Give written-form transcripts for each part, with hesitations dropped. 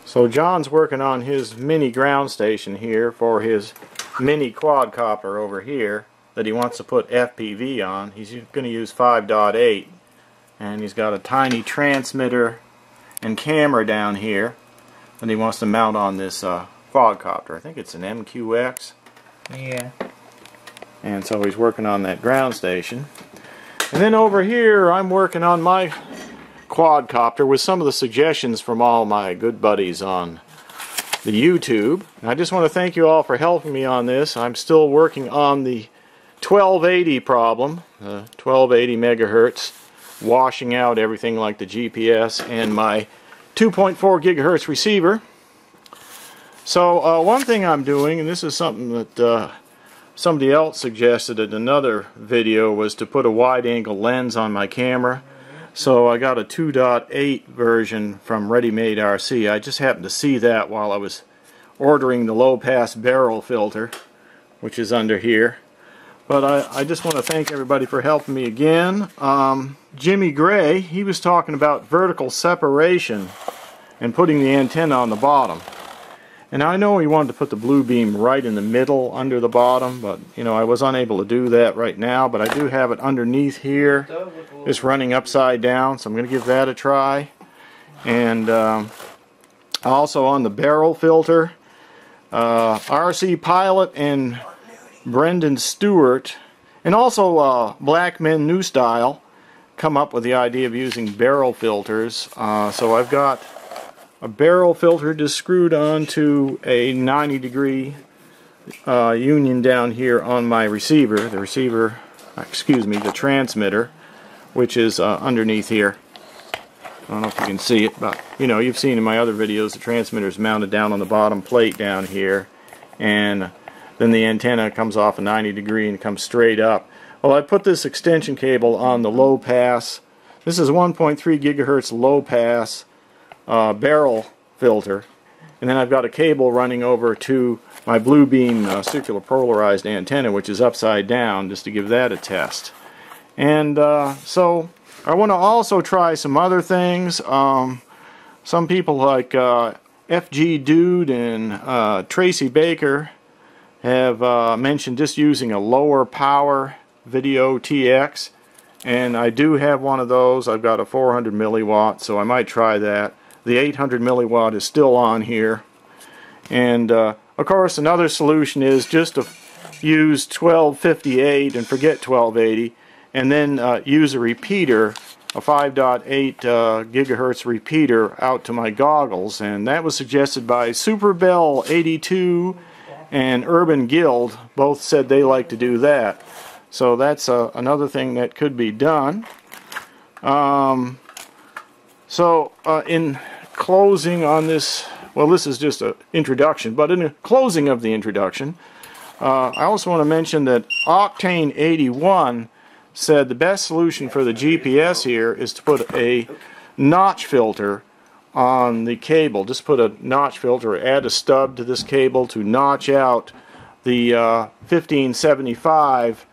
So John's working on his mini ground station here for his mini quadcopter over here that he wants to put FPV on. He's going to use 5.8, and he's got a tiny transmitter and camera down here that he wants to mount on this quadcopter. I think it's an MQX. Yeah. And so he's working on that ground station. And then over here I'm working on my quadcopter with some of the suggestions from all my good buddies on the YouTube. And I just want to thank you all for helping me on this. I'm still working on the 1280 problem, 1280 megahertz, washing out everything like the GPS and my 2.4 gigahertz receiver. So one thing I'm doing, and this is something that somebody else suggested in another video, was to put a wide angle lens on my camera. So I got a 2.8 version from Ready Made RC. I just happened to see that while I was ordering the low pass barrel filter, which is under here. But I just want to thank everybody for helping me again. Jimmy Gray, he was talking about vertical separation and putting the antenna on the bottom. And I know he wanted to put the blue beam right in the middle under the bottom, but you know, I was unable to do that right now. But I do have it underneath here. It's running upside down, so I'm going to give that a try. And also on the barrel filter, RC Pilot and Brendan Stewart, and also Black Men New Style, come up with the idea of using barrel filters. So I've got a barrel filter just screwed onto a 90-degree union down here on my receiver. The transmitter, which is underneath here. I don't know if you can see it, but you know, you've seen in my other videos the transmitter is mounted down on the bottom plate down here, and then the antenna comes off a 90-degree and comes straight up. Well, I put this extension cable on the low pass. This is 1.3 gigahertz low pass barrel filter, and then I've got a cable running over to my blue beam circular polarized antenna, which is upside down, just to give that a test. And so I want to also try some other things. Some people like FG Dude and Tracy Baker have mentioned just using a lower power Video TX, and I do have one of those. I've got a 400 milliwatt, so I might try that. The 800 milliwatt is still on here. And of course another solution is just to use 1258 and forget 1280, and then use a repeater, a 5.8 gigahertz repeater out to my goggles. And that was suggested by Superbell 82 and Urban Guild. Both said they like to do that. So that's another thing that could be done. In closing on this, well, this is just an introduction, but in the closing of the introduction, I also want to mention that Octane 81 said the best solution for the GPS here is to put a notch filter on the cable. Just put a notch filter, add a stub to this cable to notch out the 1575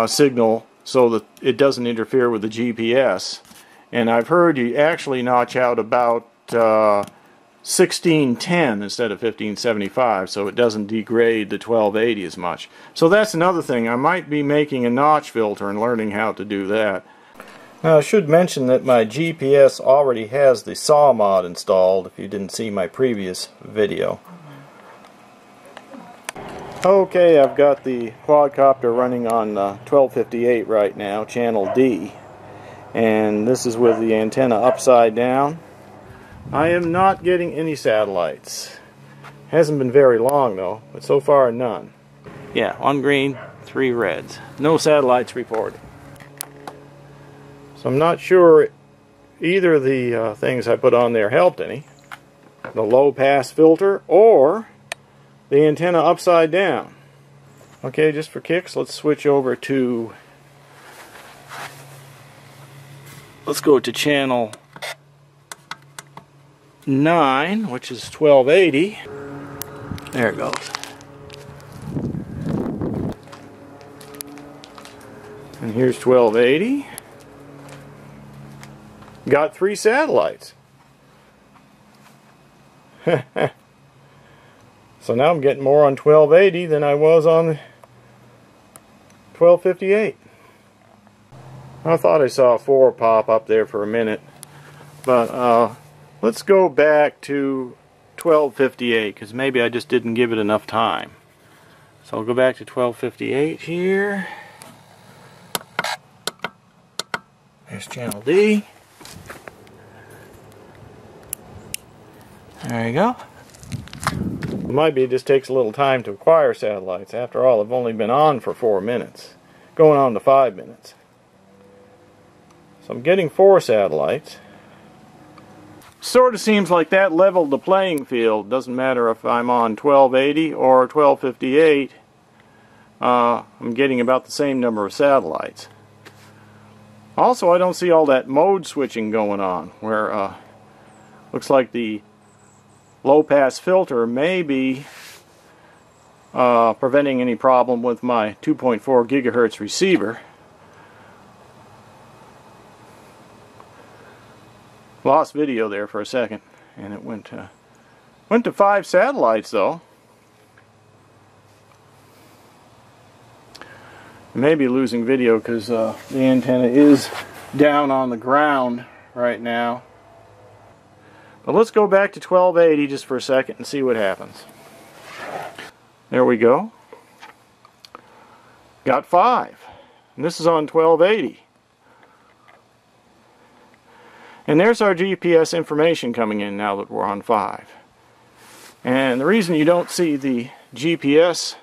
signal so that it doesn't interfere with the GPS. And I've heard you actually notch out about 1610 instead of 1575, so it doesn't degrade the 1280 as much. So that's another thing. I might be making a notch filter and learning how to do that. Now I should mention that my GPS already has the SAW mod installed, if you didn't see my previous video. Okay, I've got the quadcopter running on 1258 right now, channel D. And this is with the antenna upside down. I am not getting any satellites. Hasn't been very long though, but so far none. Yeah, 1 green, 3 reds. No satellites reported. So I'm not sure either of the things I put on there helped any. The low pass filter or the antenna upside down. Okay, just for kicks, let's switch over to, let's go to channel 9, which is 1280. There it goes. And here's 1280. got 3 satellites. So now I'm getting more on 1280 than I was on 1258. I thought I saw 4 pop up there for a minute, but let's go back to 1258 because maybe I just didn't give it enough time. So I'll go back to 1258 here. There's channel D. There you go. It might be it just takes a little time to acquire satellites. After all, I've only been on for 4 minutes, going on to 5 minutes. So I'm getting 4 satellites. Sort of seems like that leveled the playing field. Doesn't matter if I'm on 1280 or 1258. I'm getting about the same number of satellites. Also, I don't see all that mode switching going on, where looks like the low-pass filter may be preventing any problem with my 2.4 gigahertz receiver. Lost video there for a second, and it went to 5 satellites though. Maybe losing video because the antenna is down on the ground right now. But let's go back to 1280 just for a second and see what happens. There we go. Got 5. And this is on 1280. And there's our GPS information coming in now that we're on 5. And the reason you don't see the GPS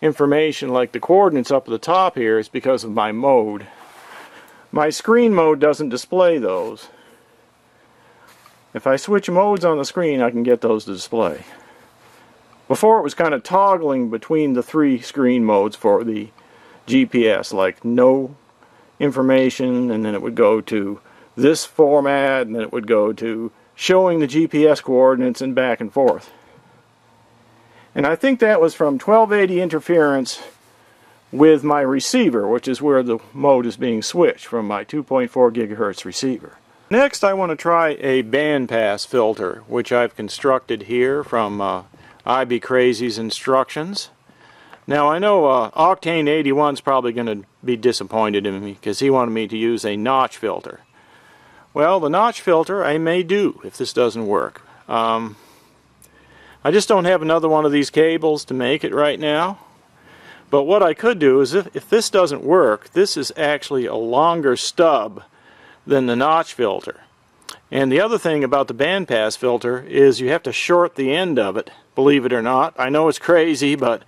information like the coordinates up at the top here is because of my mode. My screen mode doesn't display those. If I switch modes on the screen, I can get those to display. Before it was kind of toggling between the 3 screen modes for the GPS, like no information, and then it would go to this format, and then it would go to showing the GPS coordinates and back and forth. And I think that was from 1280 interference with my receiver, which is where the mode is being switched from my 2.4 gigahertz receiver. Next, I want to try a bandpass filter, which I've constructed here from IB Crazy's instructions. Now, I know Octane 81's probably going to be disappointed in me because he wanted me to use a notch filter. Well, the notch filter I may do if this doesn't work. I just don't have another one of these cables to make it right now. But what I could do is if this doesn't work, this is actually a longer stub than the notch filter. And the other thing about the bandpass filter is you have to short the end of it, believe it or not. I know it's crazy, but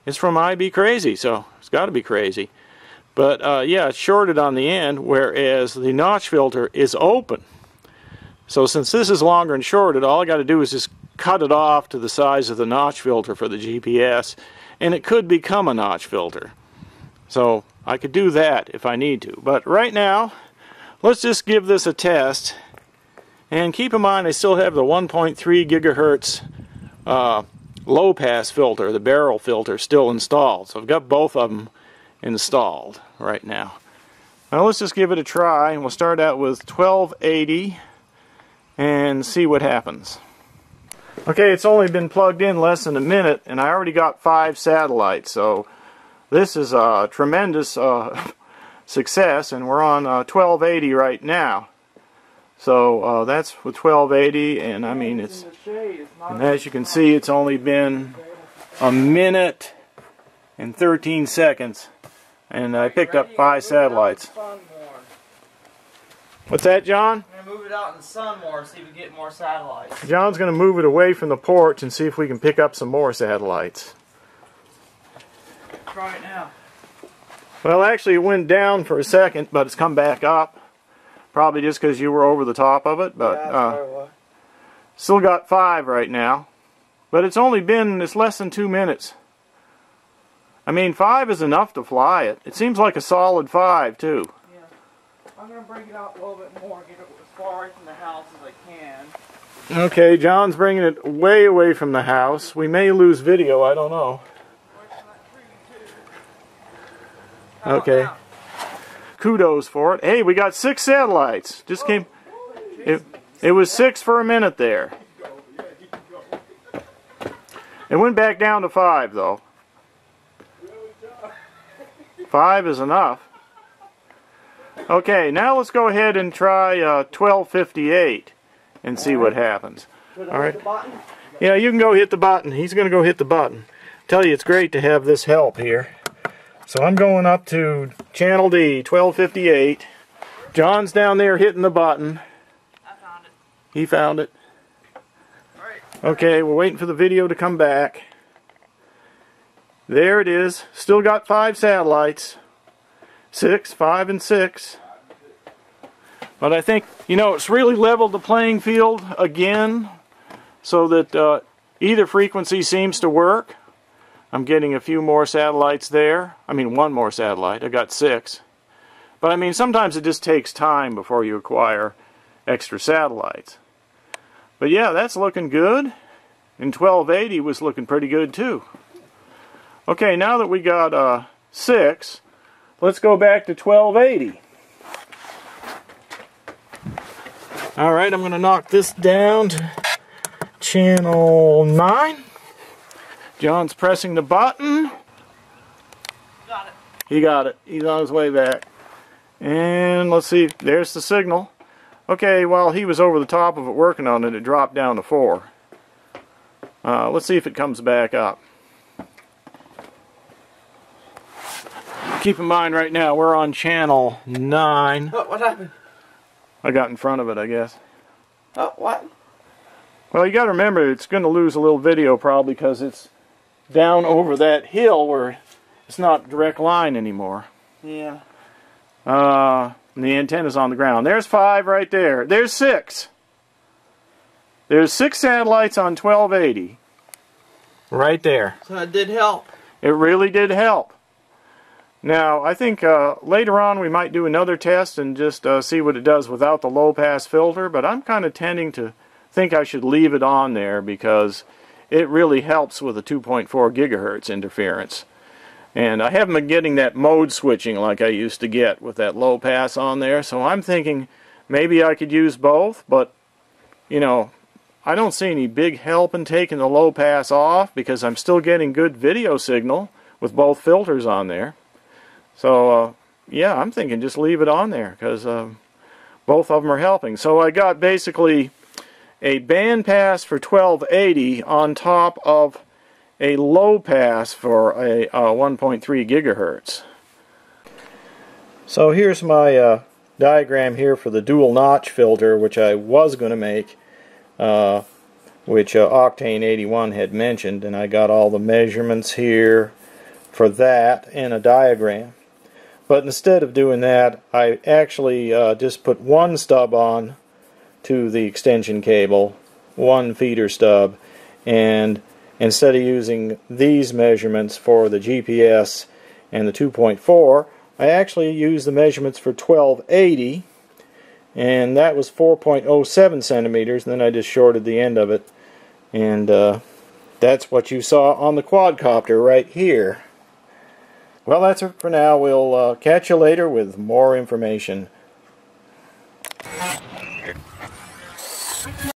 it's from IB Crazy, so it's got to be crazy. But yeah, it's shorted on the end, whereas the notch filter is open. So since this is longer and shorted, all I got to do is just cut it off to the size of the notch filter for the GPS, and it could become a notch filter. So I could do that if I need to. But right now, let's just give this a test. And keep in mind I still have the 1.3 gigahertz low pass filter, the barrel filter, still installed. So I've got both of them installed right now. Now let's just give it a try, and we'll start out with 1280 and see what happens. Okay, it's only been plugged in less than a minute, and I already got 5 satellites, so this is a tremendous success, and we're on 1280 right now. So that's with 1280, and I mean it's, and as you can see, it's only been a minute and 13 seconds, and I picked up 5 satellites. What's that, John? I'm going to move it out in the sun more, see if we get more satellites. John's going to move it away from the porch and see if we can pick up some more satellites. Try it now. Well, actually it went down for a second, but it's come back up. Probably just because you were over the top of it, but yeah, still got 5 right now. But it's only been, it's less than 2 minutes. I mean, 5 is enough to fly it. It seems like a solid 5 too. I'm going to bring it out a little bit more, get it as far away from the house as I can. Okay, John's bringing it way away from the house. We may lose video, I don't know. Okay. Kudos for it. Hey, we got 6 satellites. Just came It was 6 for a minute there. It went back down to 5 though. 5 is enough. Okay, now let's go ahead and try 1258 and see what happens. All right. Yeah, you can go hit the button. He's going to go hit the button. Tell you, it's great to have this help here. So I'm going up to channel D, 1258. John's down there hitting the button. I found it. He found it. Okay, we're waiting for the video to come back. There it is. Still got 5 satellites. 6, 5, and 6. But I think, you know, it's really leveled the playing field again so that either frequency seems to work. I'm getting a few more satellites there. I mean, 1 more satellite. I got 6. But I mean, sometimes it just takes time before you acquire extra satellites. But yeah, that's looking good. And 1280 was looking pretty good too. Okay, now that we got 6, let's go back to 1280. Alright, I'm going to knock this down to channel 9. John's pressing the button. Got it. He got it. He's on his way back. And let's see, there's the signal. Okay, while he was over the top of it working on it, it dropped down to 4. Let's see if it comes back up. Keep in mind right now, we're on channel 9. What happened? I got in front of it, I guess. Oh, what? Well, you got to remember, it's going to lose a little video probably because it's down over that hill where it's not direct line anymore. Yeah. And the antenna's on the ground. There's 5 right there. There's 6. There's 6 satellites on 1280. Right there. So it did help. It really did help. Now, I think later on we might do another test and just see what it does without the low-pass filter, but I'm kind of tending to think I should leave it on there because it really helps with the 2.4 gigahertz interference. And I haven't been getting that mode switching like I used to get with that low-pass on there, so I'm thinking maybe I could use both, but, you know, I don't see any big help in taking the low-pass off because I'm still getting good video signal with both filters on there. So, yeah, I'm thinking just leave it on there because both of them are helping. So I got basically a bandpass for 1280 on top of a low pass for a 1.3 gigahertz. So here's my diagram here for the dual notch filter, which I was going to make, which Octane 81 had mentioned, and I got all the measurements here for that and a diagram. But instead of doing that, I actually just put 1 stub on to the extension cable, 1 feeder stub, and instead of using these measurements for the GPS and the 2.4, I actually used the measurements for 1280, and that was 4.07 centimeters, and then I just shorted the end of it, and that's what you saw on the quadcopter right here. Well, that's it for now. We'll catch you later with more information.